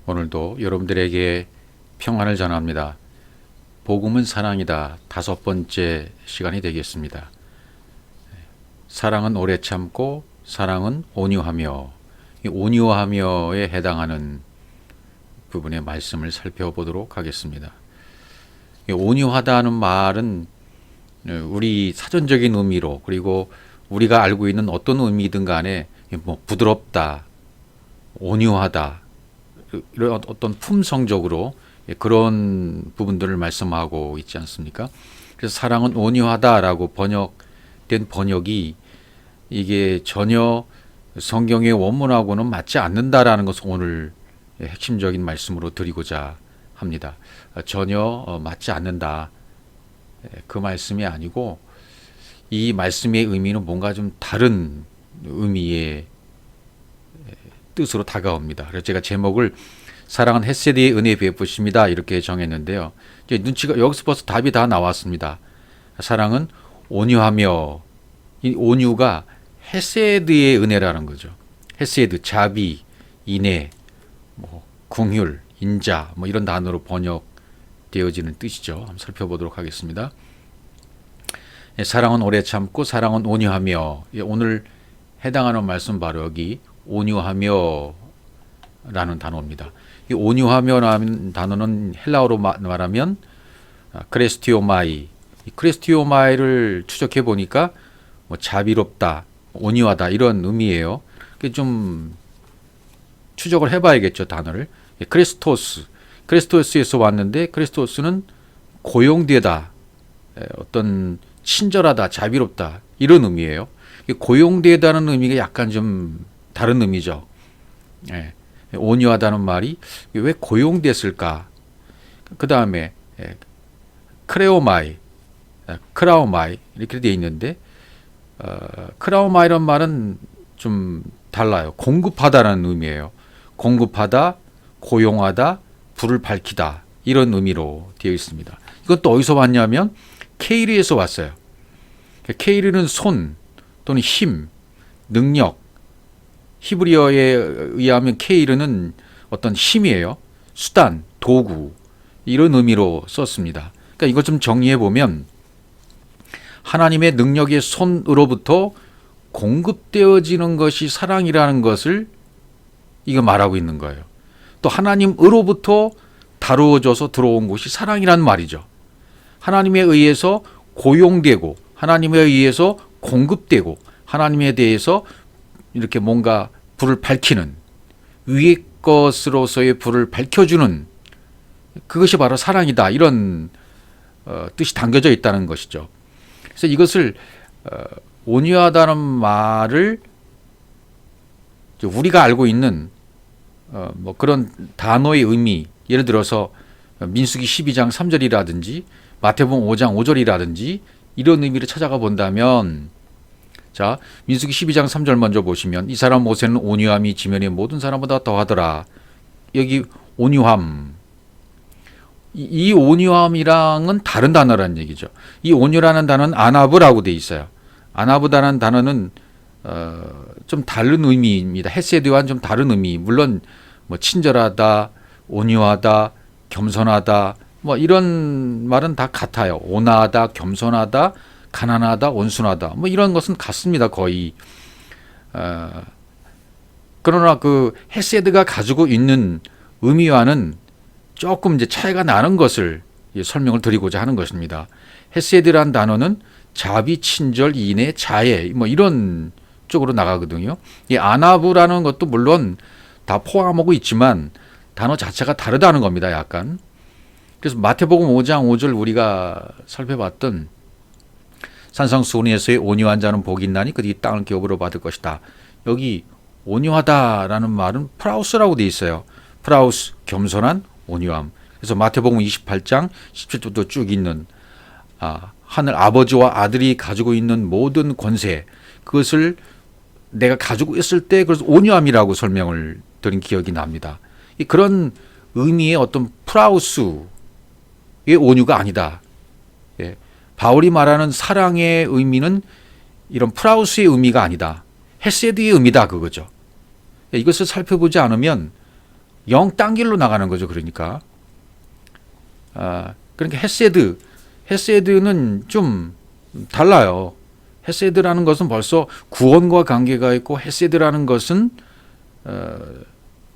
오늘도 여러분들에게 평안을 전합니다. 복음은 사랑이다. 5번째 시간이 되겠습니다. 사랑은 오래 참고 사랑은 온유하며, 이 온유하며에 해당하는 부분의 말씀을 살펴보도록 하겠습니다. 이 온유하다는 말은 우리 사전적인 의미로, 그리고 우리가 알고 있는 어떤 의미든 간에 부드럽다, 온유하다, 이런 어떤 품성적으로 그런 부분들을 말씀하고 있지 않습니까? 그래서 사랑은 온유하다라고 번역된 번역이 이게 전혀 성경의 원문하고는 맞지 않는다라는 것을 오늘 핵심적인 말씀으로 드리고자 합니다. 전혀 맞지 않는다. 그 말씀이 아니고 이 말씀의 의미는 뭔가 좀 다른 의미의 뜻으로 다가옵니다. 그래서 제가 제목을 사랑은 헤세드의 은혜 베푸심이다 이렇게 정했는데요. 이제 눈치가 여기서 벌써 답이 다 나왔습니다. 사랑은 온유하며, 이 온유가 헤세드의 은혜라는 거죠. 헤세드, 자비, 인애, 긍휼, 인자 이런 단어로 번역되어지는 뜻이죠. 한번 살펴보도록 하겠습니다. 사랑은 오래 참고 사랑은 온유하며, 오늘 해당하는 말씀 바로 여기 온유하며 라는 단어입니다. 이 온유하며라는 단어는 헬라어로 말하면 크레스티오마이, 이 크레스티오마이를 추적해 보니까 자비롭다, 온유하다 이런 의미예요. 좀 추적을 해봐야겠죠, 단어를. 크레스토스에서 왔는데, 크레스토스는 고용되다, 어떤 친절하다, 자비롭다 이런 의미예요. 고용되다는 의미가 약간 좀 다른 의미죠. 온유하다는 말이 왜 고용됐을까? 그 다음에 크라오마이 이렇게 되어 있는데, 크라오마이란 말은 좀 달라요. 공급하다라는 의미예요. 공급하다, 고용하다, 불을 밝히다 이런 의미로 되어 있습니다. 이것도 어디서 왔냐면 케이르에서 왔어요. 케이르는 손 또는 힘, 능력, 히브리어에 의하면 케이르는 어떤 힘이에요. 수단, 도구 이런 의미로 썼습니다. 그러니까 이것 좀 정리해 보면 하나님의 능력의 손으로부터 공급되어지는 것이 사랑이라는 것을 이거 말하고 있는 거예요. 또 하나님으로부터 다루어져서 들어온 것이 사랑이란 말이죠. 하나님에 의해서 고용되고 하나님에 의해서 공급되고 하나님에 대해서 이렇게 뭔가 불을 밝히는, 위의 것으로서의 불을 밝혀주는, 그것이 바로 사랑이다 이런 뜻이 담겨져 있다는 것이죠. 그래서 이것을 온유하다는 말을 우리가 알고 있는 그런 단어의 의미, 예를 들어서 민수기 12장 3절이라든지 마태복음 5장 5절이라든지 이런 의미를 찾아가 본다면, 자, 민수기 12장 3절 먼저 보시면 이 사람 모세는 온유함이 지면의 모든 사람보다 더하더라. 여기 온유함, 이 온유함이랑은 다른 단어라는 얘기죠. 이 온유라는 단어는 아나브라고 돼 있어요. 아나브다라는 단어는 좀 다른 의미입니다. 헤세드와는 좀 다른 의미. 물론 친절하다, 온유하다, 겸손하다 이런 말은 다 같아요. 온화하다, 겸손하다, 가난하다, 온순하다 이런 것은 같습니다, 거의. 그러나 그 헤세드가 가지고 있는 의미와는 조금 이제 차이가 나는 것을 설명을 드리고자 하는 것입니다. 헤세드란 단어는 자비, 친절, 인애, 자애 이런 쪽으로 나가거든요. 이 아나브라는 것도 물론 다 포함하고 있지만 단어 자체가 다르다는 겁니다, 약간. 그래서 마태복음 5장 5절 우리가 살펴봤던 산상수훈에서의 온유한 자는 복이 있나니 그들이 땅을 기업으로 받을 것이다. 여기 온유하다라는 말은 프라우스라고 돼 있어요. 프라우스, 겸손한, 온유함. 그래서 마태복음 28장 17절도 쭉 있는 하늘 아버지와 아들이 가지고 있는 모든 권세, 그것을 내가 가지고 있을 때 그래서 온유함이라고 설명을 드린 기억이 납니다. 그런 의미의 어떤 프라우스의 온유가 아니다. 바울이 말하는 사랑의 의미는 이런 프라우스의 의미가 아니다. 헤세드의 의미다, 그거죠. 이것을 살펴보지 않으면 영 딴 길로 나가는 거죠. 그러니까 그러니까 헤세드는 좀 달라요. 헤세드라는 것은 벌써 구원과 관계가 있고, 헤세드라는 것은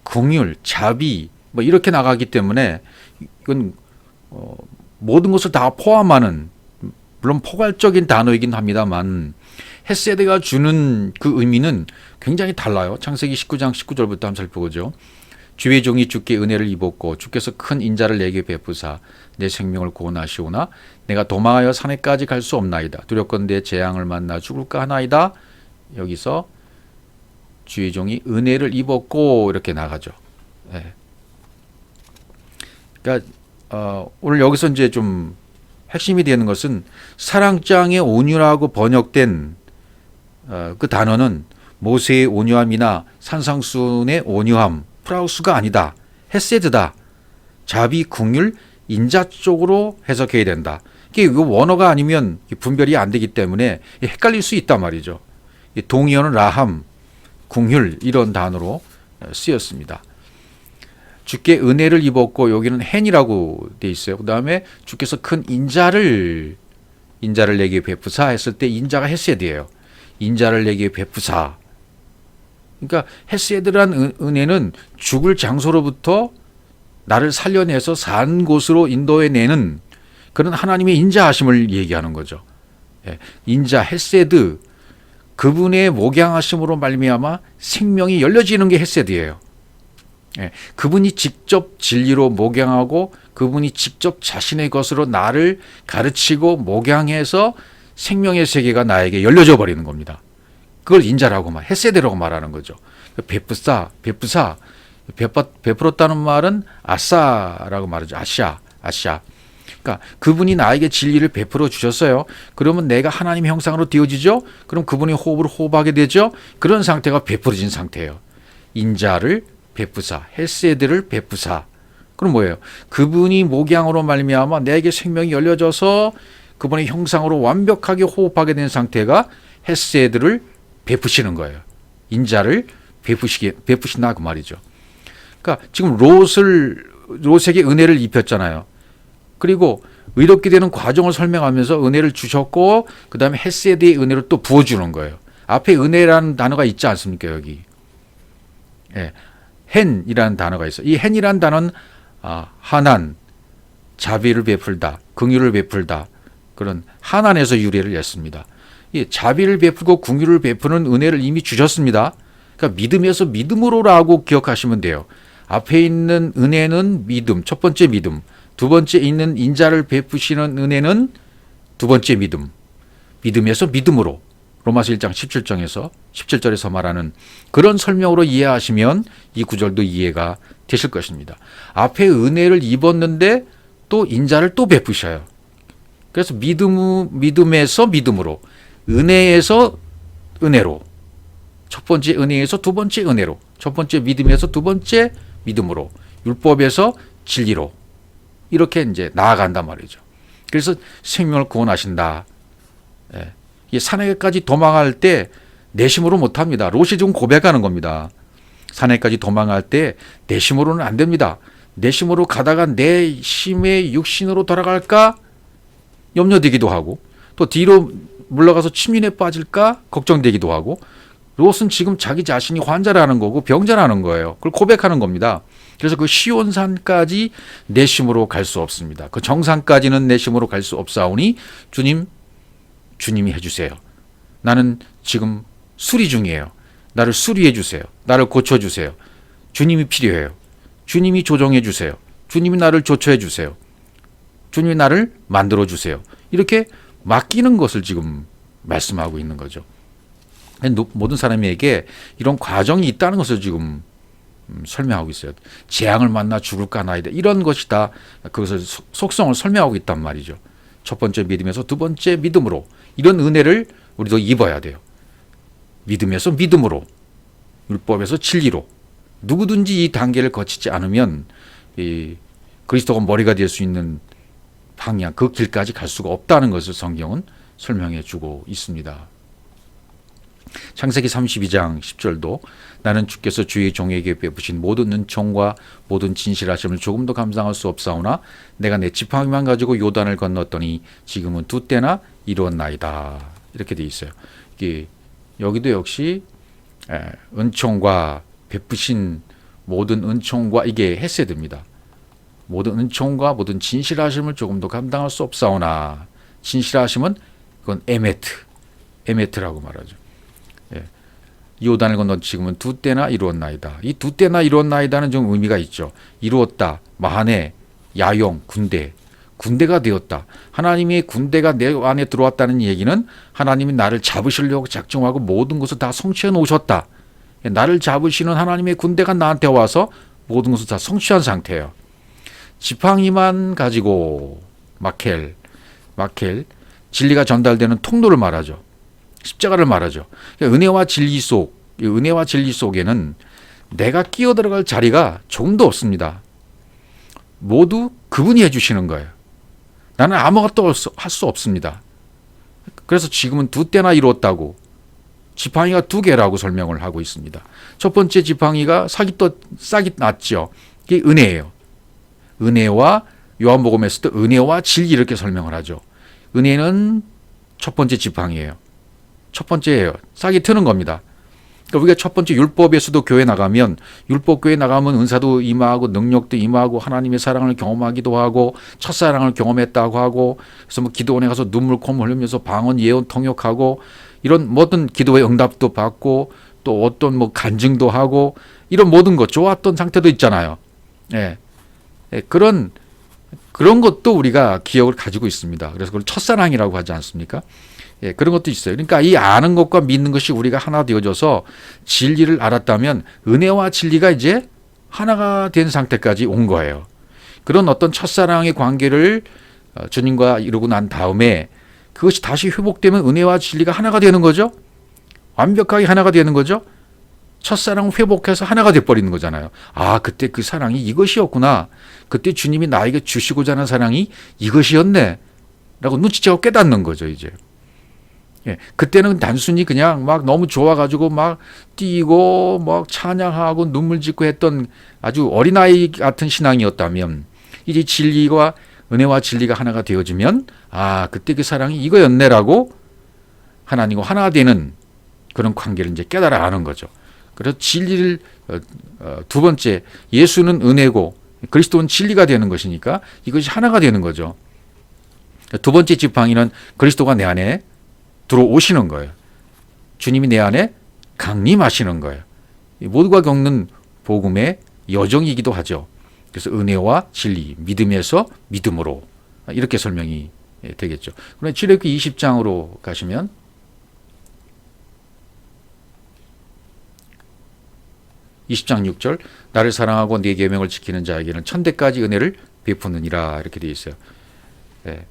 긍휼, 자비 뭐 이렇게 나가기 때문에 이건 모든 것을 다 포함하는, 물론 포괄적인 단어이긴 합니다만 헤세드가 주는 그 의미는 굉장히 달라요. 창세기 19장 19절부터 한번 살펴보죠. 주의 종이 주께 은혜를 입었고 주께서 큰 인자를 내게 베푸사 내 생명을 구원하시오나 내가 도망하여 산에까지 갈 수 없나이다. 두렵건대 재앙을 만나 죽을까 하나이다. 여기서 주의 종이 은혜를 입었고 이렇게 나가죠. 네. 그러니까 오늘 여기서 이제 좀 핵심이 되는 것은 사랑장의 온유라고 번역된 그 단어는 모세의 온유함이나 산상순의 온유함, 프라우스가 아니다. 헤세드다. 자비, 긍휼, 인자 쪽으로 해석해야 된다. 이게 원어가 아니면 분별이 안 되기 때문에 헷갈릴 수 있단 말이죠. 동의어는 라함, 긍휼 이런 단어로 쓰였습니다. 주께 은혜를 입었고 여기는 헨이라고 돼 있어요. 그 다음에 주께서 큰 인자를 내게 베푸사 했을 때 인자가 헤세드예요. 인자를 내게 베푸사. 그러니까 헤세드란 은혜는 죽을 장소로부터 나를 살려내서 산 곳으로 인도해내는 그런 하나님의 인자하심을 얘기하는 거죠. 인자, 헤세드, 그분의 목양하심으로 말미암아 생명이 열려지는 게 헤세드예요. 그분이 직접 진리로 목양하고 그분이 직접 자신의 것으로 나를 가르치고 목양해서 생명의 세계가 나에게 열려져 버리는 겁니다. 그걸 인자라고 헤세드라고 말하는 거죠. 베푸사, 베풀었다는 말은 아싸라고 말하죠. 아샤. 그러니까 그분이 나에게 진리를 베풀어 주셨어요. 그러면 내가 하나님의 형상으로 되어지죠. 그럼 그분의 호흡을 호흡하게 되죠. 그런 상태가 베풀어진 상태예요. 인자를 베푸사, 헤세드를 베푸사. 그럼 뭐예요? 그분이 목양으로 말미암아 내게 생명이 열려져서 그분의 형상으로 완벽하게 호흡하게 된 상태가 헤세드를 베푸시는 거예요. 인자를 베푸신다 그 말이죠. 그러니까 지금 롯에게 은혜를 입혔잖아요. 그리고 의롭게 되는 과정을 설명하면서 은혜를 주셨고 그 다음에 헤세드의 은혜를 또 부어주는 거예요. 앞에 은혜라는 단어가 있지 않습니까? 여기 헨이라는 단어가 있어요. 이 헨이라는 단어는 하난, 자비를 베풀다, 긍휼을 베풀다 그런 하난에서 유래를 했습니다. 이 자비를 베풀고 긍휼을 베푸는 은혜를 이미 주셨습니다. 그러니까 믿음에서 믿음으로라고 기억하시면 돼요. 앞에 있는 은혜는 믿음, 첫 번째 믿음. 두 번째 있는 인자를 베푸시는 은혜는 두 번째 믿음. 믿음에서 믿음으로. 로마서 1장 17절에서 말하는 그런 설명으로 이해하시면 이 구절도 이해가 되실 것입니다. 앞에 은혜를 입었는데 또 인자를 또 베푸셔요. 그래서 믿음에서 믿음으로, 은혜에서 은혜로, 첫 번째 은혜에서 두 번째 은혜로, 첫 번째 믿음에서 두 번째 믿음으로, 율법에서 진리로 이렇게 이제 나아간단 말이죠. 그래서 생명을 구원하신다. 이 산에까지 도망할 때 내심으로 못합니다. 롯이 지금 고백하는 겁니다. 산에까지 도망할 때 내심으로는 안 됩니다. 내심으로 가다가 내 힘의 육신으로 돌아갈까 염려되기도 하고 또 뒤로 물러가서 침륜에 빠질까 걱정되기도 하고 롯은 지금 자기 자신이 환자라는 거고 병자라는 거예요. 그걸 고백하는 겁니다. 그래서 그 시온산까지 내심으로 갈 수 없습니다. 그 정상까지는 내심으로 갈 수 없사오니 주님이 해주세요. 나는 지금 수리 중이에요. 나를 수리해 주세요. 나를 고쳐주세요. 주님이 필요해요. 주님이 조정해 주세요. 주님이 나를 조처해 주세요. 주님이 나를 만들어 주세요. 이렇게 맡기는 것을 지금 말씀하고 있는 거죠. 모든 사람에게 이런 과정이 있다는 것을 지금 설명하고 있어요. 재앙을 만나 죽을까 나이다. 이런 것이 다 그것을 속성을 설명하고 있단 말이죠. 첫 번째 믿음에서 두 번째 믿음으로 이런 은혜를 우리도 입어야 돼요. 믿음에서 믿음으로, 율법에서 진리로. 누구든지 이 단계를 거치지 않으면 이 그리스도가 머리가 될 수 있는 방향, 그 길까지 갈 수가 없다는 것을 성경은 설명해 주고 있습니다. 창세기 32장 10절도 나는 주께서 주의 종에게 베푸신 모든 은총과 모든 진실하심을 조금도 감상할 수 없사오나 내가 내 지팡이만 가지고 요단을 건넜더니 지금은 두 때나 이루었나이다. 이렇게 돼 있어요. 이게 여기도 역시 은총과 베푸신 모든 은총과 이게 헤세드입니다. 모든 은총과 모든 진실하심을 조금도 감당할 수 없사오나 진실하심은 그건 에메트라고 말하죠. 예. 요단을 건너 지금은 두 때나 이루었나이다. 이 두 때나 이루었나이다는 좀 의미가 있죠. 이루었다. 마하네, 야용, 군대가 되었다. 하나님의 군대가 내 안에 들어왔다는 얘기는 하나님이 나를 잡으시려고 작정하고 모든 것을 다 성취해 놓으셨다. 나를 잡으시는 하나님의 군대가 나한테 와서 모든 것을 다 성취한 상태예요. 지팡이만 가지고 마켈, 진리가 전달되는 통로를 말하죠. 십자가를 말하죠. 은혜와 진리 속에는 내가 끼어 들어갈 자리가 조금도 없습니다. 모두 그분이 해주시는 거예요. 나는 아무것도 할 수 없습니다. 그래서 지금은 두 때나 이루었다고 지팡이가 두 개라고 설명을 하고 있습니다. 첫 번째 지팡이가 싹이 났죠. 이게 은혜예요. 은혜와 요한복음에서도 은혜와 진리 이렇게 설명을 하죠. 은혜는 첫 번째 지팡이에요. 첫 번째예요. 싹이 트는 겁니다. 그러니까 우리가 첫 번째 율법에서도 교회 나가면 은사도 임하고 능력도 임하고 하나님의 사랑을 경험하기도 하고 첫사랑을 경험했다고 하고 그래서 뭐 기도원에 가서 눈물 콧물 흘리면서 방언 예언 통역하고 이런 모든 기도의 응답도 받고 또 어떤 뭐 간증도 하고 이런 모든 것 좋았던 상태도 있잖아요. 예. 그런 것도 우리가 기억을 가지고 있습니다. 그래서 그걸 첫사랑이라고 하지 않습니까? 예, 그런 것도 있어요. 그러니까 이 아는 것과 믿는 것이 우리가 하나 되어져서 진리를 알았다면 은혜와 진리가 이제 하나가 된 상태까지 온 거예요. 그런 어떤 첫사랑의 관계를 주님과 이루고 난 다음에 그것이 다시 회복되면 은혜와 진리가 하나가 되는 거죠. 완벽하게 하나가 되는 거죠. 첫사랑을 회복해서 하나가 돼버리는 거잖아요. 아, 그때 그 사랑이 이것이었구나. 그때 주님이 나에게 주시고자 하는 사랑이 이것이었네. 라고 눈치채고 깨닫는 거죠, 이제. 예, 그때는 단순히 그냥 막 너무 좋아가지고 막 뛰고 막 찬양하고 눈물 짓고 했던 아주 어린아이 같은 신앙이었다면 이제 진리와 은혜와 진리가 하나가 되어지면 아, 그때 그 사랑이 이거였네라고 하나님과 하나가 되는 그런 관계를 이제 깨달아 아는 거죠. 그래서 진리를 두 번째 예수는 은혜고 그리스도는 진리가 되는 것이니까 이것이 하나가 되는 거죠. 두 번째 지팡이는 그리스도가 내 안에 들어오시는 거예요. 주님이 내 안에 강림하시는 거예요. 모두가 겪는 복음의 여정이기도 하죠. 그래서 은혜와 진리, 믿음에서 믿음으로 이렇게 설명이 되겠죠. 그런데 출애굽기 20장으로 가시면 (20장 6절) 나를 사랑하고 네 계명을 지키는 자에게는 천대까지 은혜를 베푸느니라 이렇게 되어 있어요. 네.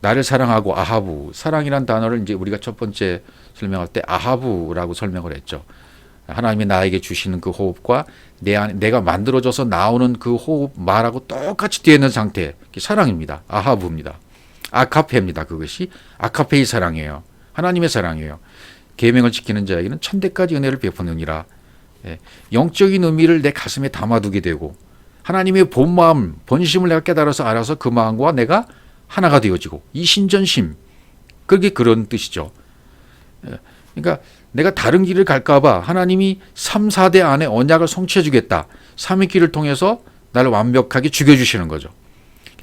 나를 사랑하고 아하부, 사랑이란 단어를 이제 우리가 첫 번째 설명할 때 아하부라고 설명을 했죠. 하나님이 나에게 주시는 그 호흡과 내가 만들어져서 나오는 그 호흡 말하고 똑같이 되어 있는 상태, 사랑입니다. 아하부입니다. 아카페입니다. 그것이 아카페의 사랑이에요. 하나님의 사랑이에요. 계명을 지키는 자에게는 천대까지 은혜를 베푸느니라. 영적인 의미를 내 가슴에 담아두게 되고 하나님의 본 마음, 본심을 내가 깨달아서 알아서 그 마음과 내가 하나가 되어지고 이신전심, 그게 그런 뜻이죠. 그러니까 내가 다른 길을 갈까 봐 하나님이 3, 4대 안에 언약을 성취해 주겠다. 3의 길을 통해서 나를 완벽하게 죽여주시는 거죠.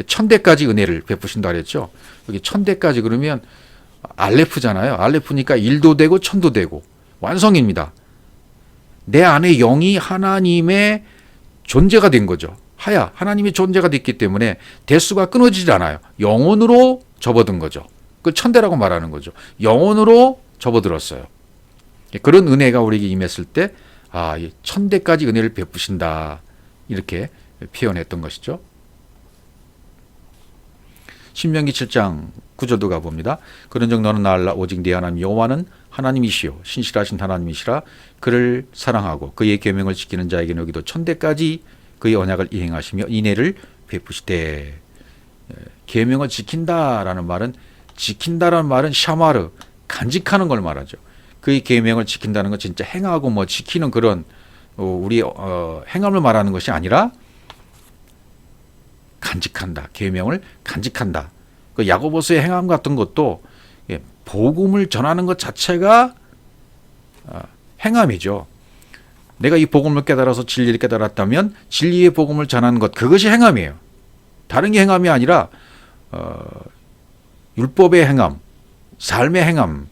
천대까지 은혜를 베푸신다 그랬죠. 여기 천대까지 그러면 알레프잖아요. 알레프니까 1도 되고 1000도 되고 완성입니다. 내 안에 영이 하나님의 존재가 된 거죠. 하나님의 존재가 됐기 때문에 대수가 끊어지지 않아요. 영혼으로 접어든 거죠. 그걸 천대라고 말하는 거죠. 영혼으로 접어들었어요. 그런 은혜가 우리에게 임했을 때 천대까지 은혜를 베푸신다 이렇게 표현했던 것이죠. 신명기 7장 9절도 가봅니다. 그런즉 너는 알라 오직 네 하나님 여호와는 하나님이시요 신실하신 하나님이시라. 그를 사랑하고 그의 계명을 지키는 자에게는 여기도 천대까지 그의 언약을 이행하시며 인애를 베푸시되. 계명을 지킨다라는 말은 샤마르 간직하는 걸 말하죠. 그의 계명을 지킨다는 건 진짜 행하고 뭐 지키는 그런 우리 행함을 말하는 것이 아니라 간직한다. 계명을 간직한다. 그 야고보서의 행함 같은 것도 복음을 전하는 것 자체가 행함이죠. 내가 이 복음을 깨달아서 진리를 깨달았다면 진리의 복음을 전하는 것, 그것이 행함이에요. 다른 게 행함이 아니라 율법의 행함, 삶의 행함,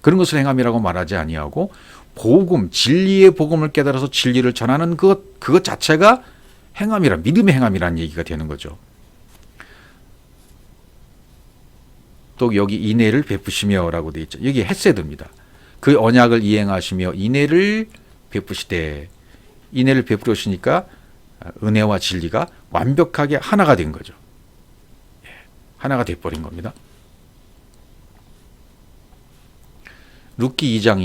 그런 것을 행함이라고 말하지 아니하고 복음, 진리의 복음을 깨달아서 진리를 전하는 그것 자체가 행함이라, 믿음의 행함이라는 얘기가 되는 거죠. 또 여기 인애를 베푸시며라고 되어 있죠. 여기 헤세드입니다. 그 언약을 이행하시며 인애를 베푸시되, 인애를 베푸시니까 은혜와 진리가 완벽하게 하나가 된 거죠. 하나가 돼버린 겁니다. 룻기 2장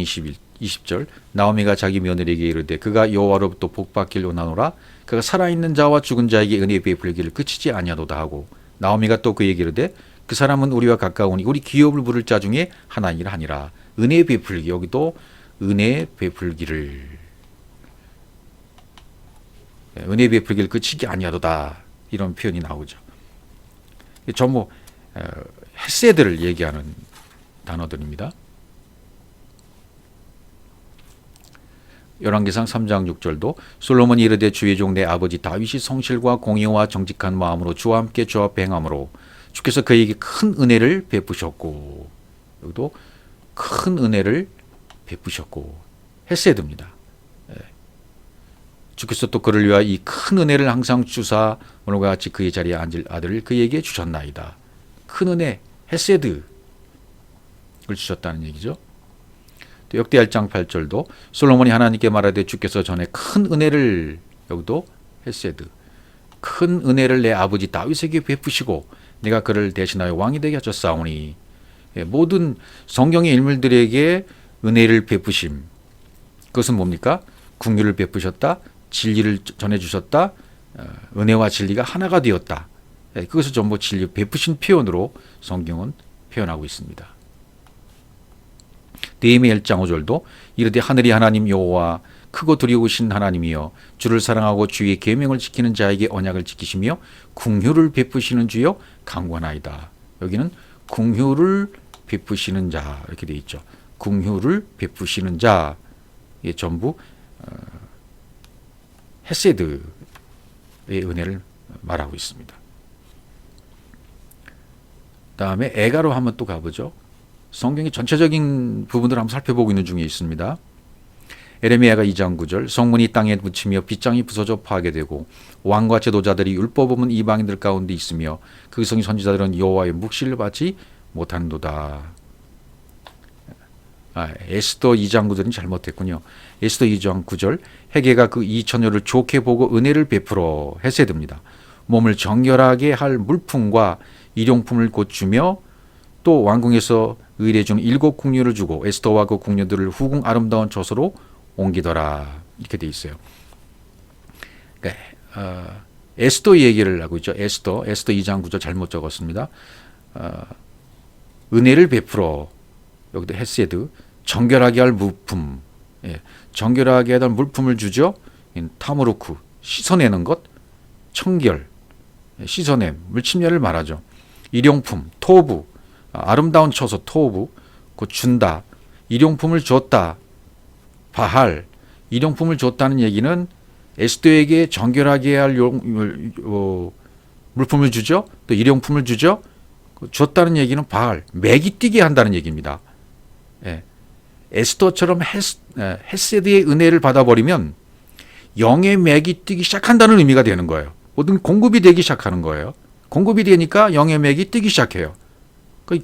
20절 나오미가 자기 며느리에게 이르되 그가 여호와로부터 복받기를 원하노라. 그가 살아있는 자와 죽은 자에게 은혜 베풀기를 그치지 아니하도다 하고, 나오미가 또 그에게 이르되 그 사람은 우리와 가까우니 우리 기업을 부를 자 중에 하나이라 하니라. 은혜 베풀기, 여기도 은혜 베풀기를, 은혜 베풀기를 그치지 아니하도다, 이런 표현이 나오죠. 전부 헤세드를 얘기하는 단어들입니다. 열왕기상 3장 6절도 솔로몬이 이르되 주의 종 내 아버지 다윗이 성실과 공의와 정직한 마음으로 주와 함께 주 앞에 행함으로 주께서 그에게 큰 은혜를 베푸셨고, 여기도 큰 은혜를 베푸셨고, 헤세드입니다. 주께서 또 그를 위하여 이 큰 은혜를 항상 주사 오늘과 같이 그의 자리에 앉을 아들을 그에게 주셨나이다. 큰 은혜, 헤세드를 주셨다는 얘기죠. 또 역대 1장 8절도 솔로몬이 하나님께 말하되 주께서 전에 큰 은혜를, 여기도 헤세드, 큰 은혜를 내 아버지 다윗에게 베푸시고 내가 그를 대신하여 왕이 되게 하셨사오니, 모든 성경의 인물들에게 은혜를 베푸심, 그것은 뭡니까? 긍휼을 베푸셨다, 진리를 전해주셨다, 은혜와 진리가 하나가 되었다. 그것을 전부 진리 베푸신 표현으로 성경은 표현하고 있습니다. 느헤미야 1장 5절도 이르되 하늘이 하나님 여호와 크고 두려우신 하나님이여 주를 사랑하고 주의 계명을 지키는 자에게 언약을 지키시며 긍휼을 베푸시는 주여 강권하이다. 여기는 긍휼을 베푸시는 자, 이렇게 되어 있죠. 긍휼을 베푸시는 자, 이게 전부 헤세드의 은혜를 말하고 있습니다. 다음에 에가로 한번 또 가보죠. 성경의 전체적인 부분들을 한번 살펴보고 있는 중에 있습니다. 에레미야가 2장 9절 성문이 땅에 묻히며 빗장이 부서져 파괴되고 왕과 제도자들이 율법 없는 이방인들 가운데 있으며 그 성의 선지자들은 여호와의 묵시를 받지 못한도다. 에스더 2장 9절은 잘못했군요. 에스더 2장 9절 헤게가 그 이처녀를 좋게 보고 은혜를 베풀어, 헤세드입니다. 몸을 정결하게 할 물품과 일용품을 곧 주며 또 왕궁에서 의뢰 중 7 궁녀를 주고 에스더와 그 궁녀들을 후궁 아름다운 처소로 옮기더라, 이렇게 돼 있어요. 그러니까 에스더 얘기를 하고 있죠. 에스더 2장 9절 잘못 적었습니다. 은혜를 베풀어, 여기도 헤세드, 정결하게 할 물품, 정결하게 할 물품을 주죠. 타무르크, 씻어내는 것, 청결, 씻어냄, 물침례를 말하죠. 일용품, 토부, 아름다운 처소, 토부, 그 준다, 일용품을 줬다, 바할, 일용품을 줬다는 얘기는 에스더에게 정결하게 할 물품을 주죠. 또 일용품을 주죠. 줬다는 얘기는 바할, 맥이 뛰게 한다는 얘기입니다. 에스더처럼 헤세드의 은혜를 받아버리면 영의 맥이 뛰기 시작한다는 의미가 되는 거예요. 모든 공급이 되기 시작하는 거예요. 공급이 되니까 영의 맥이 뛰기 시작해요.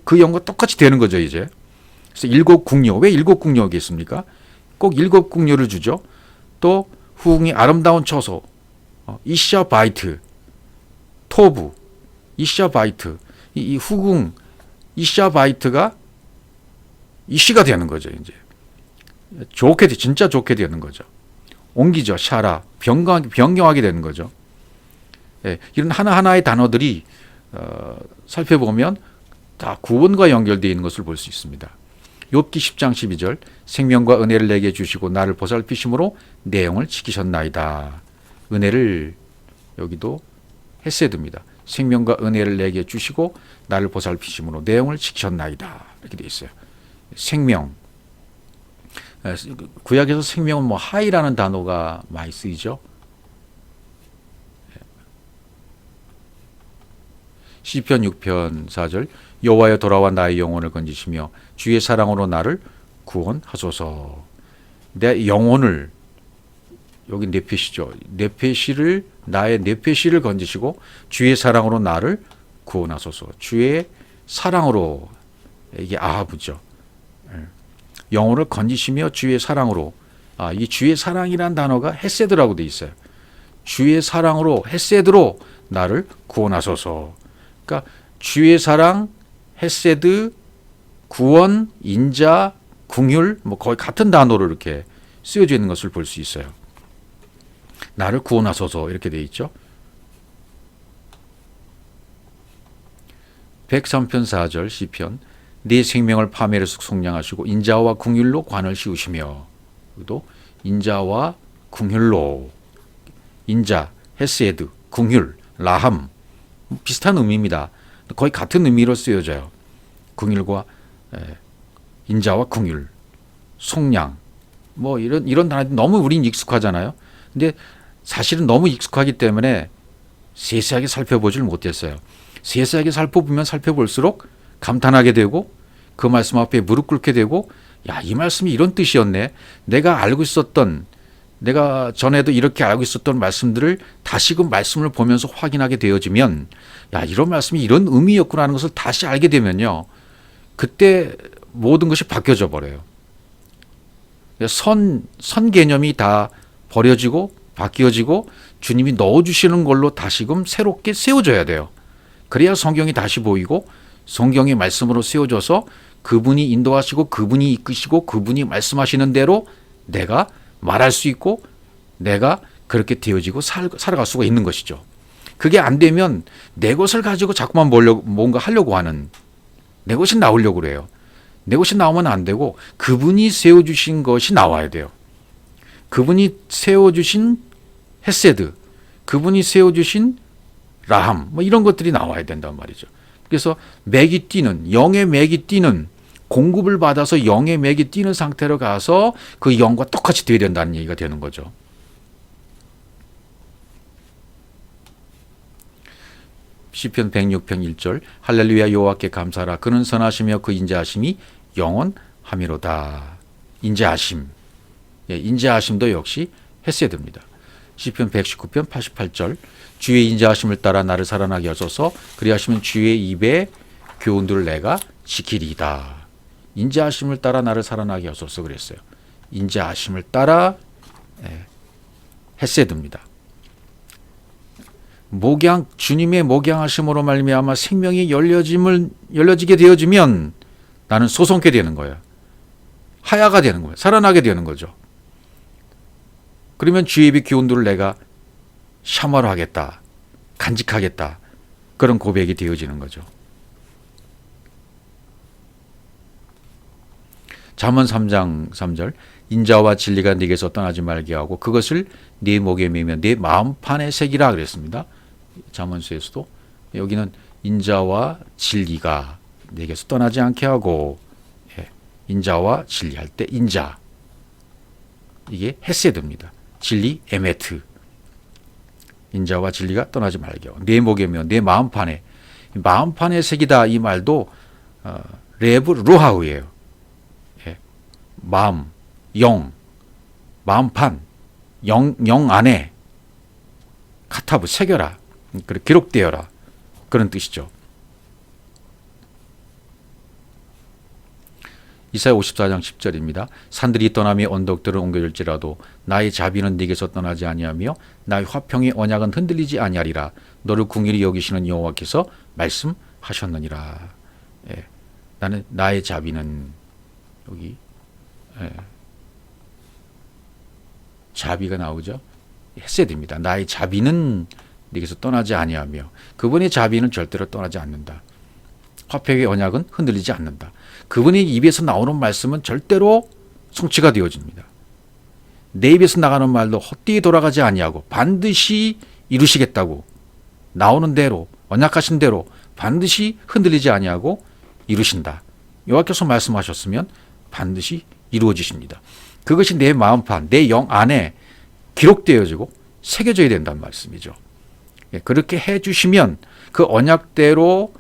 그 영과 똑같이 되는 거죠, 이제. 그래서 7 궁녀, 왜 7 궁녀겠습니까? 꼭 7 궁녀를 주죠. 또 후궁이 아름다운 처소, 이샤 바이트, 토부, 이샤 바이트, 이 후궁 이샤 바이트가 이시가 되는 거죠, 이제. 진짜 좋게 되는 거죠. 옮기죠, 샤라, 변경하게 되는 거죠. 이런 하나하나의 단어들이 살펴보면 다 구원과 연결되어 있는 것을 볼 수 있습니다. 욥기 10장 12절 생명과 은혜를 내게 주시고 나를 보살피심으로 내 영을 지키셨나이다. 은혜를 여기도 헤세드입니다. 생명과 은혜를 내게 주시고 나를 보살피심으로 내 영을 지키셨나이다. 이렇게 되어 있어요. 생명. 구약에서 생명은 뭐 하이라는 단어가 많이 쓰이죠. 시편 6편 4절 여호와여 돌아와 나의 영혼을 건지시며 주의 사랑으로 나를 구원하소서. 내 영혼을 여기 네페시죠. 네페시를 나의 네페시를 건지시고 주의 사랑으로 나를 구원하소서. 주의 사랑으로 이게 아하브죠. 영혼을 건지시며 주의 사랑으로. 이 주의 사랑이란 단어가 헤세드라고 돼 있어요. 주의 사랑으로 헤세드로 나를 구원하소서. 그러니까 주의 사랑, 헤세드, 구원, 인자, 궁휼 뭐 거의 같은 단어로 이렇게 쓰여져 있는 것을 볼 수 있어요. 나를 구원하소서 이렇게 돼 있죠. 103편 4절 시편 네 생명을 파멸에서 속량하시고 인자와 궁휼로 관을 씌우시며 또 인자와 궁휼로 인자, 헤세드, 궁휼, 라함 비슷한 의미입니다. 거의 같은 의미로 쓰여져요. 궁휼과 인자와 궁휼, 속량 뭐 이런 단어들이 너무 우린 익숙하잖아요. 근데 사실은 너무 익숙하기 때문에 세세하게 살펴보질 못했어요. 세세하게 살펴보면 살펴볼수록 감탄하게 되고 그 말씀 앞에 무릎 꿇게 되고 야, 이 말씀이 이런 뜻이었네. 내가 알고 있었던 내가 전에도 이렇게 알고 있었던 말씀들을 다시금 말씀을 보면서 확인하게 되어지면 야, 이런 말씀이 이런 의미였구나 하는 것을 다시 알게 되면요. 그때 모든 것이 바뀌어져 버려요. 선 개념이 다 버려지고 바뀌어지고 주님이 넣어주시는 걸로 다시금 새롭게 세워져야 돼요. 그래야 성경이 다시 보이고 성경의 말씀으로 세워져서 그분이 인도하시고 그분이 이끄시고 그분이 말씀하시는 대로 내가 말할 수 있고 내가 그렇게 되어지고 살아갈 수가 있는 것이죠. 그게 안 되면 내 것을 가지고 자꾸만 뭔가 하려고 하는 내 것이 나오려고 그래요. 내 것이 나오면 안 되고 그분이 세워주신 것이 나와야 돼요. 그분이 세워주신 헤세드, 그분이 세워주신 라함 뭐 이런 것들이 나와야 된단 말이죠. 그래서 맥이 뛰는 영의 맥이 뛰는 공급을 받아서 영의 맥이 뛰는 상태로 가서 그 영과 똑같이 되어야 된다는 얘기가 되는 거죠. 시편 106편 1절 할렐루야 여호와께 감사하라 그는 선하시며 그 인자하심이 영원하미로다. 인자하심. 인자하심도 역시 헤세드입니다. 시편 119편 88절 주의 인자하심을 따라 나를 살아나게 하소서 그리하시면 주의 입의 교훈들을 내가 지키리이다. 인자하심을 따라 나를 살아나게 하소서 그랬어요. 인자하심을 따라 헤세드입니다. 주님의 목양하심으로 말미암아 생명이 열려지게 되어지면 나는 소송케 되는 거예요. 하야가 되는 거예요. 살아나게 되는 거죠. 그러면 주의 입의 교훈들을 내가 샤마로 하겠다. 간직하겠다. 그런 고백이 되어지는 거죠. 잠언 3장 3절 인자와 진리가 네게서 떠나지 말게 하고 그것을 네 목에 매며 네 마음판에 새기라 그랬습니다. 잠언수에서도 여기는 인자와 진리가 네게서 떠나지 않게 하고 인자와 진리할 때 인자 이게 헤세드입니다. 진리 에메트 인자와 진리가 떠나지 말게 하고 네 목에 매며 네 마음판에 새기다 이 말도 레브 루하우예요. 마음, 영, 마음판, 영 안에 카타브 새겨라. 그래 기록되어라. 그런 뜻이죠. 이사야 54장 10절입니다. 산들이 떠나며 언덕들은 옮겨질지라도 나의 자비는 네게서 떠나지 아니하며 나의 화평의 언약은 흔들리지 아니하리라. 너를 궁일이 여기시는 여호와께서 말씀하셨느니라. 나는 나의 자비는 여기 자비가 나오죠. 헤세드입니다. 나의 자비는 네게서 떠나지 아니하며 그분의 자비는 절대로 떠나지 않는다. 화평의 언약은 흔들리지 않는다. 그분의 입에서 나오는 말씀은 절대로 성취가 되어집니다. 내 입에서 나가는 말도 헛되이 돌아가지 아니하고 반드시 이루시겠다고 나오는 대로 언약하신 대로 반드시 흔들리지 아니하고 이루신다. 여호와께서 말씀하셨으면 반드시 이루어지십니다. 그것이 내 마음판, 내 영 안에 기록되어지고 새겨져야 된다는 말씀이죠. 그렇게 해주시면 그 언약대로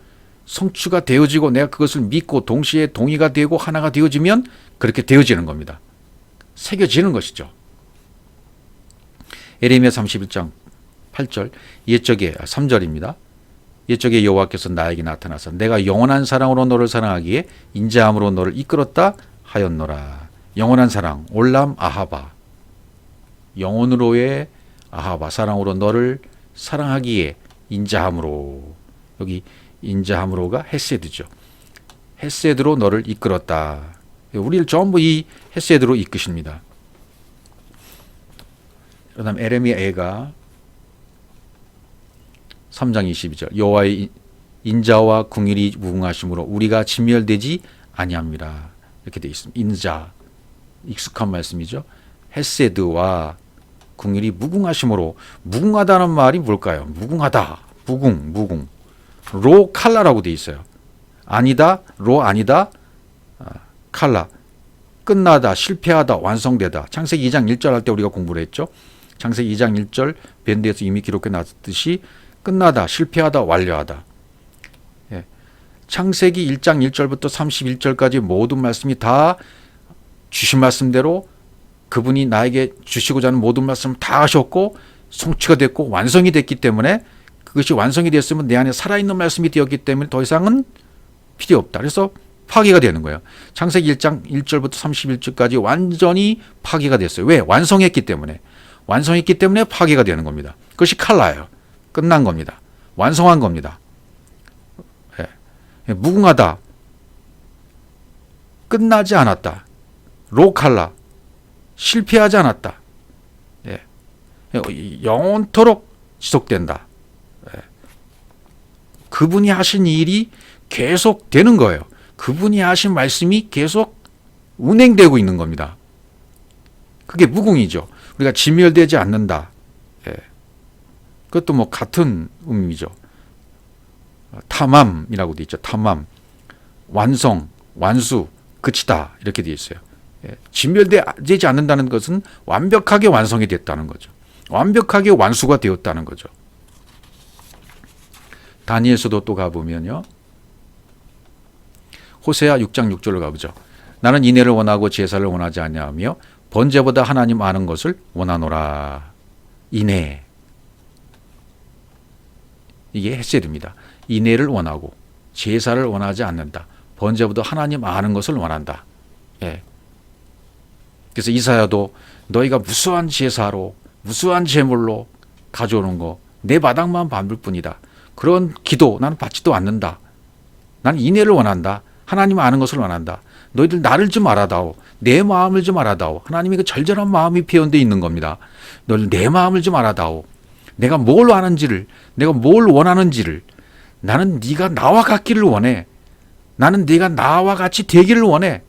성취가 되어지고 내가 그것을 믿고 동시에 동의가 되고 하나가 되어지면 그렇게 되어지는 겁니다. 새겨지는 것이죠. 예레미야 31장 8절 옛적에 3절입니다. 옛적에 여호와께서 나에게 나타나서 내가 영원한 사랑으로 너를 사랑하기에 인자함으로 너를 이끌었다 하였노라. 영원한 사랑 올람 아하바, 영원으로의 아하바, 사랑으로 너를 사랑하기에 인자함으로, 여기 인자함으로가 헤세드죠. 헤세드로 너를 이끌었다. 우리를 전부 이 헤세드로 이끄십니다. 그 다음 에레미야가 3장 22절 여호와의 인자와 궁일이 무궁하심으로 우리가 진멸되지 아니합니다. 이렇게 되어 있습니다. 인자, 익숙한 말씀이죠. 헤세드와 궁일이 무궁하심으로, 무궁하다는 말이 뭘까요? 무궁하다, 무궁. 로 칼라라고 되어 있어요. 아니다, 로 아니다, 칼라. 끝나다, 실패하다, 완성되다. 창세기 2장 1절 할 때 우리가 공부를 했죠. 창세기 2장 1절 밴드에서 이미 기록해 놨듯이 끝나다, 실패하다, 완료하다. 예. 창세기 1장 1절부터 31절까지 모든 말씀이 다 주신 말씀대로 그분이 나에게 주시고자 하는 모든 말씀을 다 하셨고 성취가 됐고 완성이 됐기 때문에, 그것이 완성이 됐으면 내 안에 살아있는 말씀이 되었기 때문에 더 이상은 필요 없다. 그래서 파괴가 되는 거예요. 창세기 1장 1절부터 31절까지 완전히 파괴가 됐어요. 왜? 완성했기 때문에. 완성했기 때문에 파괴가 되는 겁니다. 그것이 칼라예요. 끝난 겁니다. 완성한 겁니다. 예. 무궁하다. 끝나지 않았다. 로칼라. 실패하지 않았다. 예. 영원토록 지속된다. 예. 그분이 하신 일이 계속 되는 거예요. 그분이 하신 말씀이 계속 운행되고 있는 겁니다. 그게 무궁이죠. 우리가 진멸되지 않는다. 예. 그것도 뭐 같은 의미죠. 탐함이라고 되어 있죠. 탐함, 완성, 완수, 끝이다 이렇게 되어 있어요. 예. 진멸되지 않는다는 것은 완벽하게 완성이 됐다는 거죠. 완벽하게 완수가 되었다는 거죠. 다니엘서도 또 가보면요. 호세아 6장 6절로 가보죠. 나는 인애를 원하고 제사를 원하지 아니하며 번제보다 하나님 아는 것을 원하노라. 인애. 이게 헤세드입니다. 인애를 원하고 제사를 원하지 않는다. 번제보다 하나님 아는 것을 원한다. 예. 그래서 이사야도 너희가 무수한 제사로 무수한 제물로 가져오는 거 내 바닥만 밟을 뿐이다. 그런 기도 나는 받지도 않는다. 나는 인애를 원한다. 하나님 아는 것을 원한다. 너희들 나를 좀 알아다오. 내 마음을 좀 알아다오. 하나님의 그 절절한 마음이 표현되어 있는 겁니다. 너희들 내 마음을 좀 알아다오. 내가 뭘 아는지를, 내가 뭘 원하는지를. 나는 네가 나와 같기를 원해. 나는 네가 나와 같이 되기를 원해.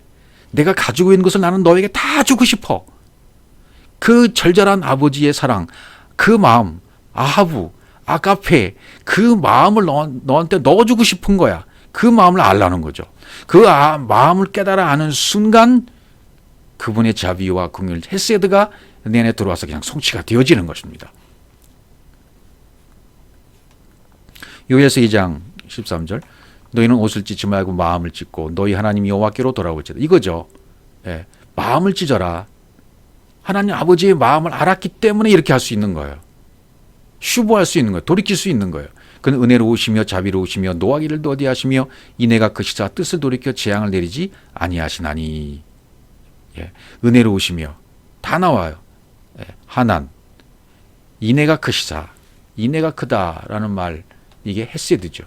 내가 가지고 있는 것을 나는 너에게 다 주고 싶어. 그 절절한 아버지의 사랑, 그 마음, 아하부, 아가페, 그 마음을 너한테 넣어주고 싶은 거야. 그 마음을 알라는 거죠. 그 마음을 깨달아 아는 순간 그분의 자비와 긍휼, 헤세드가 내 안에 들어와서 그냥 성취가 되어지는 것입니다. 요엘서 2장 13절 너희는 옷을 찢지 말고 마음을 찢고 너희 하나님 여호와께로 돌아올지어다. 이거죠. 예, 마음을 찢어라. 하나님 아버지의 마음을 알았기 때문에 이렇게 할 수 있는 거예요. 슈보할 수 있는 거예요. 돌이킬 수 있는 거예요. 그는 은혜로우시며 자비로우시며 노하기를 더디하시며 이내가 크시사 뜻을 돌이켜 재앙을 내리지 아니하시나니. 예, 은혜로우시며 다 나와요. 예, 하난, 이내가 크시사, 이내가 크다라는 말, 이게 헤세드죠.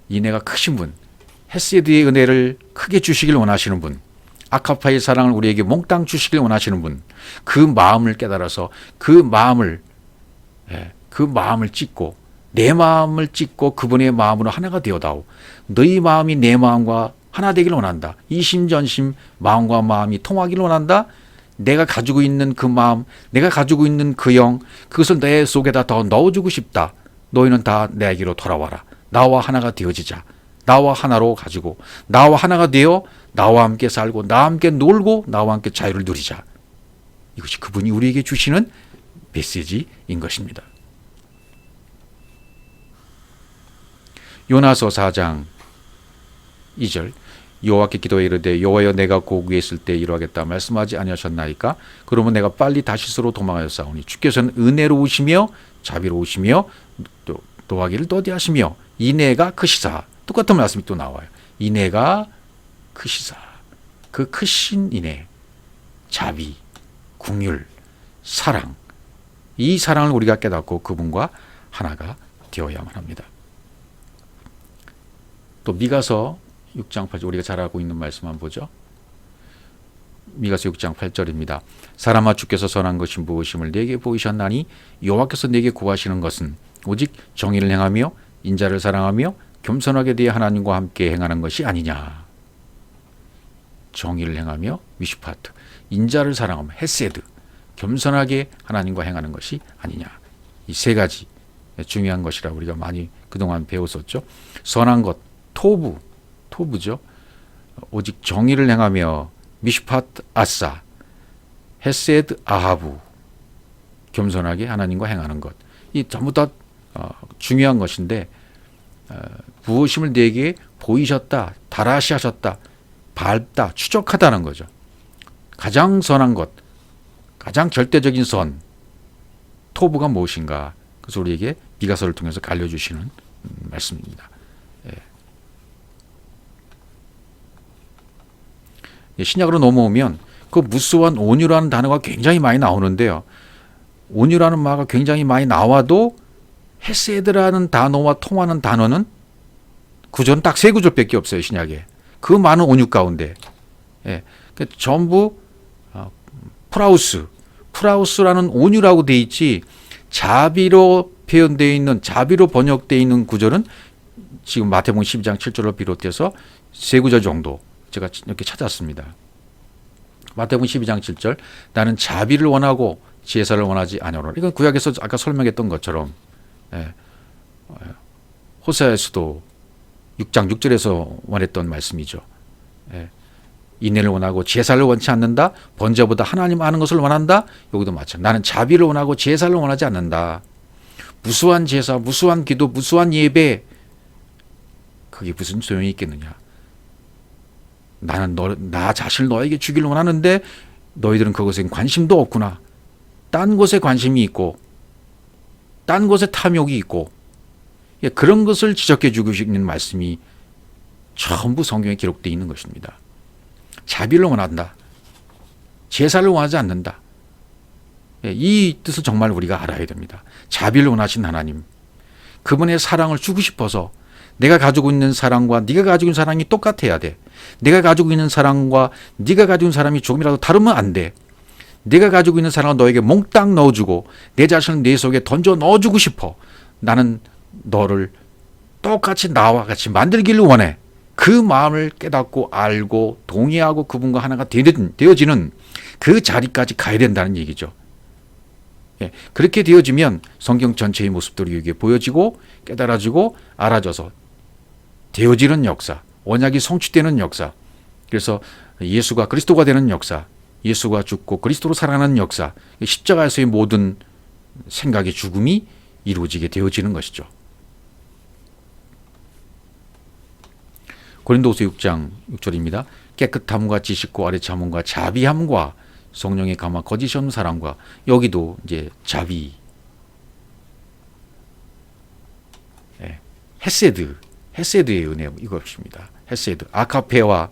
이내가 크신 분, 헤세드의 은혜를 크게 주시길 원하시는 분, 아카파의 사랑을 우리에게 몽땅 주시길 원하시는 분, 그 마음을 깨달아서 그 마음을 찢고 내 마음을 찢고 그분의 마음으로 하나가 되어다오. 너희 마음이 내 마음과 하나 되기를 원한다. 이심전심 마음과 마음이 통하기를 원한다. 내가 가지고 있는 그 마음, 내가 가지고 있는 그 영, 그것을 내 속에다 더 넣어주고 싶다. 너희는 다 내게로 돌아와라. 나와 하나가 되어지자. 나와 하나로 가지고 나와 하나가 되어 나와 함께 살고 나와 함께 놀고 나와 함께 자유를 누리자. 이것이 그분이 우리에게 주시는 메시지인 것입니다. 요나서 4장 2절 여호와께 기도해 이르되 여호와여 내가 고국에 있을 때 이루하겠다 말씀하지 아니하셨나이까? 그러면 내가 빨리 다시스로 도망하였사오니 주께서는 은혜로우시며 자비로우시며 또 노하기를 더디하시며 인애가 크시사. 똑같은 말씀이 또 나와요. 인애가 크시사. 그 크신 인애, 자비, 긍휼, 사랑, 이 사랑을 우리가 깨닫고 그분과 하나가 되어야만 합니다. 또 미가서 6장 8절 우리가 잘 알고 있는 말씀 한번 보죠. 미가서 6장 8절입니다. 사람아 주께서 선한 것이 무엇임을 내게 보이셨나니 여호와께서 내게 구하시는 것은 오직 정의를 행하며 인자를 사랑하며 겸손하게 대해 하나님과 함께 행하는 것이 아니냐. 정의를 행하며 미슈파트, 인자를 사랑하며 헤세드, 겸손하게 하나님과 행하는 것이 아니냐. 이 세 가지 중요한 것이라 우리가 많이 그동안 배웠었죠. 선한 것, 토부죠. 오직 정의를 행하며 미슈파트 아싸, 헤세드 아하부, 겸손하게 하나님과 행하는 것. 이 전부 다 중요한 것인데 무엇임을 내게 보이셨다, 다라시하셨다, 밟다, 추적하다는 거죠. 가장 선한 것, 가장 절대적인 선, 토부가 무엇인가? 그래서 우리에게 미가서를 통해서 알려주시는 말씀입니다. 신약으로 넘어오면 그 무수한 온유라는 단어가 굉장히 많이 나오는데요. 온유라는 말가 굉장히 많이 나와도 헤세드라는 단어와 통하는 단어는 구절은 딱 세 구절밖에 없어요. 신약에. 그 많은 온유 가운데. 그러니까 전부 프라우스라는 온유라고 돼 있지 자비로 표현되어 있는 자비로 번역되어 있는 구절은 지금 마태복음 12장 7절을 비롯해서 세 구절 정도 제가 이렇게 찾았습니다. 마태복음 12장 7절 나는 자비를 원하고 제사를 원하지 아니하노라. 이건 구약에서 아까 설명했던 것처럼 호세아에서도 6장 6절에서 원했던 말씀이죠. 인애를 원하고 제사를 원치 않는다. 번제보다 하나님 아는 것을 원한다. 여기도 마찬가지. 나는 자비를 원하고 제사를 원하지 않는다. 무수한 제사, 무수한 기도, 무수한 예배 그게 무슨 소용이 있겠느냐. 나는 나 자신을 너에게 주기를 원하는데 너희들은 그것에 관심도 없구나. 딴 곳에 관심이 있고 딴 곳에 탐욕이 있고 그런 것을 지적해 주고 싶은 말씀이 전부 성경에 기록되어 있는 것입니다. 자비를 원한다. 제사를 원하지 않는다. 이 뜻을 정말 우리가 알아야 됩니다. 자비를 원하신 하나님. 그분의 사랑을 주고 싶어서 내가 가지고 있는 사랑과 네가 가지고 있는 사랑이 똑같아야 돼. 내가 가지고 있는 사랑과 네가 가지고 있는 사람이 조금이라도 다르면 안 돼. 내가 가지고 있는 사랑을 너에게 몽땅 넣어주고 내 자신을 내 속에 던져 넣어주고 싶어. 나는 너를 똑같이 나와 같이 만들기를 원해. 그 마음을 깨닫고 알고 동의하고 그분과 하나가 되어지는 그 자리까지 가야 된다는 얘기죠. 그렇게 되어지면 성경 전체의 모습들이 우리에게 보여지고 깨달아지고 알아져서 되어지는 역사, 언약이 성취되는 역사, 그래서 예수가 그리스도가 되는 역사, 예수가 죽고 그리스도로 살아나는 역사, 십자가에서의 모든 생각의 죽음이 이루어지게 되어지는 것이죠. 고린도후서 6장 6절입니다. 깨끗함과 지식과 아뢰참음과 자비함과 성령의 감화 거짓이 없는 사랑과 여기도 이제 자비, 헤세드의 은혜 이것입니다. 헤세드, 아카페와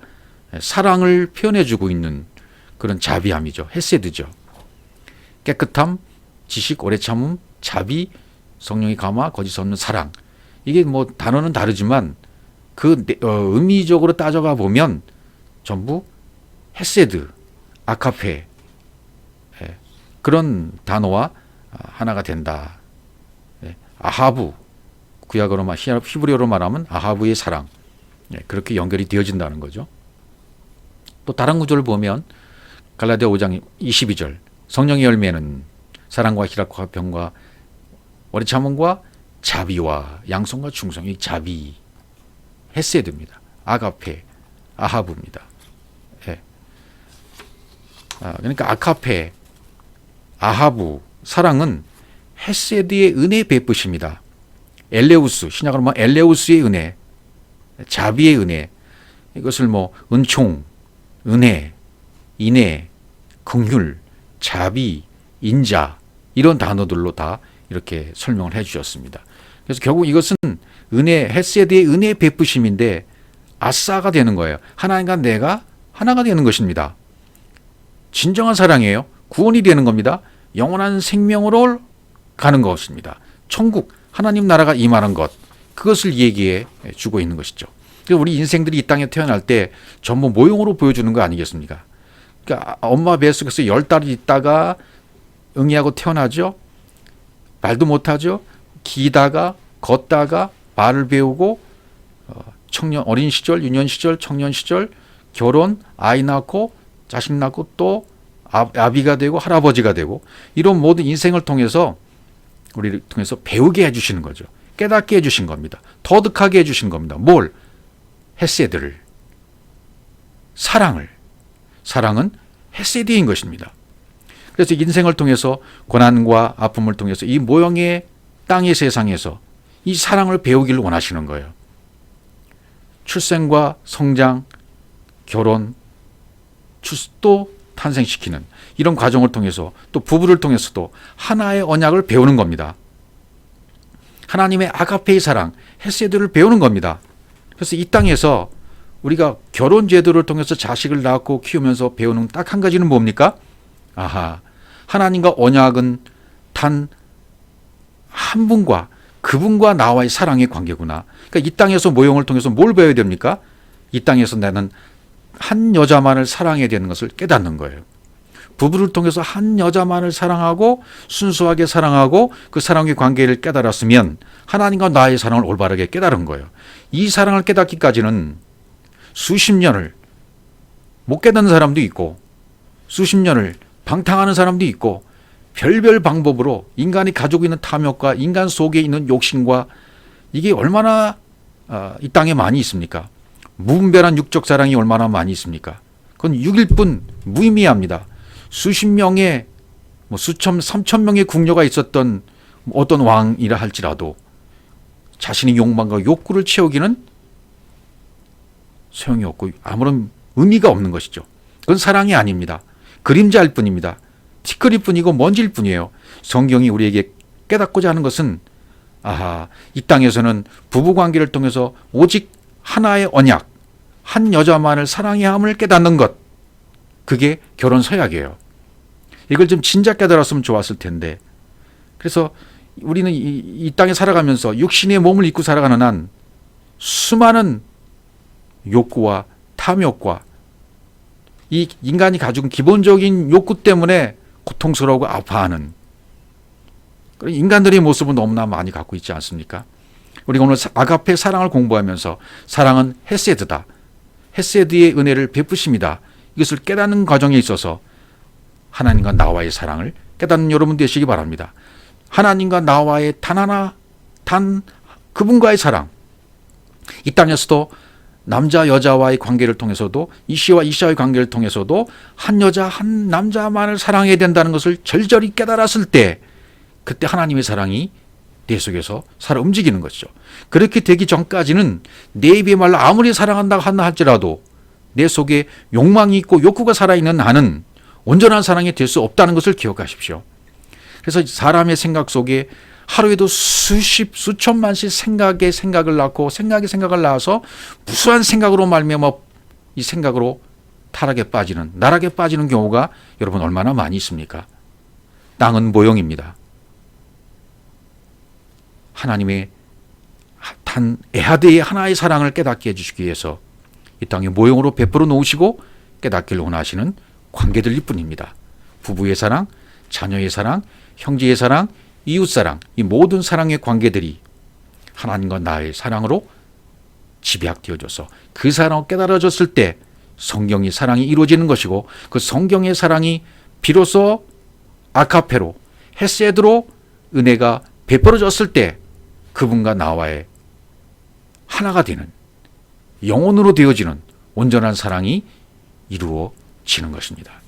사랑을 표현해주고 있는 그런 자비함이죠. 헤세드죠. 깨끗함, 지식, 오래 참음, 자비, 성령의 감화, 거짓 없는 사랑. 이게 뭐 단어는 다르지만 그 의미적으로 따져가 보면 전부 헤세드, 아카페 그런 단어와 하나가 된다. 아하부, 구약어로 히브리어로 말하면 아하브의 사랑. 그렇게 연결이 되어진다는 거죠. 또 다른 구절을 보면 갈라디아 5장 22절 성령의 열매는 사랑과 희락과 평과 오래 참음과 자비와 양성과 충성. 이 자비 헤세드입니다. 아가페 아하브입니다. 예. 그러니까 아카페 아하브 사랑은 헤세드의 은혜 베푸십니다. 엘레우스 신약으로 말하면 엘레우스의 은혜 자비의 은혜 이것을 뭐 은총 은혜 인애 긍휼 자비 인자 이런 단어들로 다 이렇게 설명을 해 주셨습니다. 그래서 결국 이것은 은혜 헤세드의 은혜 베푸심인데 아싸가 되는 거예요. 하나님과 내가 하나가 되는 것입니다. 진정한 사랑이에요. 구원이 되는 겁니다. 영원한 생명으로 가는 것입니다. 천국 하나님 나라가 임하는 것 그것을 얘기해 주고 있는 것이죠. 그래서 우리 인생들이 이 땅에 태어날 때 전부 모형으로 보여주는 거 아니겠습니까? 그러니까 엄마 뱃속에서 10달이 있다가 응애하고 태어나죠. 말도 못하죠. 기다가 걷다가 말을 배우고 청년 어린 시절, 유년 시절, 청년 시절, 결혼, 아이 낳고 자식 낳고 또 아비가 되고 할아버지가 되고 이런 모든 인생을 통해서 우리를 통해서 배우게 해주시는 거죠. 깨닫게 해주신 겁니다. 터득하게 해주신 겁니다. 뭘? 헤세드를 사랑은 헤세드인 것입니다. 그래서 인생을 통해서 고난과 아픔을 통해서 이 모형의 땅의 세상에서 이 사랑을 배우기를 원하시는 거예요. 출생과 성장, 결혼, 또 탄생시키는 이런 과정을 통해서 또 부부를 통해서도 하나의 언약을 배우는 겁니다. 하나님의 아가페의 사랑, 헤세드를 배우는 겁니다. 그래서 이 땅에서 우리가 결혼 제도를 통해서 자식을 낳고 키우면서 배우는 딱 한 가지는 뭡니까? 하나님과 언약은 단 한 분과 그분과 나와의 사랑의 관계구나. 그러니까 이 땅에서 모형을 통해서 뭘 배워야 됩니까? 이 땅에서 나는 한 여자만을 사랑해야 되는 것을 깨닫는 거예요. 부부를 통해서 한 여자만을 사랑하고 순수하게 사랑하고 그 사랑의 관계를 깨달았으면 하나님과 나의 사랑을 올바르게 깨달은 거예요. 이 사랑을 깨닫기까지는 수십 년을 못 깨닫는 사람도 있고 수십 년을 방탕하는 사람도 있고 별별 방법으로 인간이 가지고 있는 탐욕과 인간 속에 있는 욕심과 이게 얼마나 이 땅에 많이 있습니까? 무분별한 육적 사랑이 얼마나 많이 있습니까? 그건 6일 뿐 무의미합니다. 수십 명의 수천, 3천 명의 궁녀가 있었던 어떤 왕이라 할지라도 자신의 욕망과 욕구를 채우기는 소용이 없고 아무런 의미가 없는 것이죠. 그건 사랑이 아닙니다. 그림자일 뿐입니다. 티끌일 뿐이고 먼지일 뿐이에요. 성경이 우리에게 깨닫고자 하는 것은 이 땅에서는 부부관계를 통해서 오직 하나의 언약, 한 여자만을 사랑해야 함을 깨닫는 것, 그게 결혼 서약이에요. 이걸 좀 진작 깨달았으면 좋았을 텐데. 그래서 우리는 이 땅에 살아가면서 육신의 몸을 입고 살아가는 한 수많은 욕구와 탐욕과 이 인간이 가지고 있는 기본적인 욕구 때문에 고통스러우고 아파하는 그런 인간들의 모습을 너무나 많이 갖고 있지 않습니까? 우리가 오늘 아가페 사랑을 공부하면서 사랑은 헤세드다. 헤세드의 은혜를 베푸십니다. 이것을 깨닫는 과정에 있어서 하나님과 나와의 사랑을 깨닫는 여러분 되시기 바랍니다. 하나님과 나와의 단 그분과의 사랑. 이 땅에서도 남자 여자와의 관계를 통해서도 이씨와 이씨와의 관계를 통해서도 한 여자 한 남자만을 사랑해야 된다는 것을 절절히 깨달았을 때 그때 하나님의 사랑이 내 속에서 살아 움직이는 것이죠. 그렇게 되기 전까지는 내 입의 말로 아무리 사랑한다고 한다 할지라도 내 속에 욕망이 있고 욕구가 살아있는 나는 온전한 사랑이 될 수 없다는 것을 기억하십시오. 그래서 사람의 생각 속에 하루에도 수천만씩 생각을 낳고 생각을 낳아서 무수한 생각으로 말미암아 이 생각으로 타락에 빠지는 나락에 빠지는 경우가 여러분 얼마나 많이 있습니까? 땅은 모형입니다. 하나님의 단 에하드의 하나의 사랑을 깨닫게 해주시기 위해서 이 땅에 모형으로 베풀어 놓으시고 깨닫기를 원하시는 관계들일 뿐입니다. 부부의 사랑, 자녀의 사랑, 형제의 사랑, 이웃사랑, 이 모든 사랑의 관계들이 하나님과 나의 사랑으로 집약되어져서 그 사랑을 깨달아졌을 때 성경의 사랑이 이루어지는 것이고, 그 성경의 사랑이 비로소 아카페로 헤세드로 은혜가 베풀어졌을 때 그분과 나와의 하나가 되는, 영혼으로 되어지는 온전한 사랑이 이루어지는 것입니다.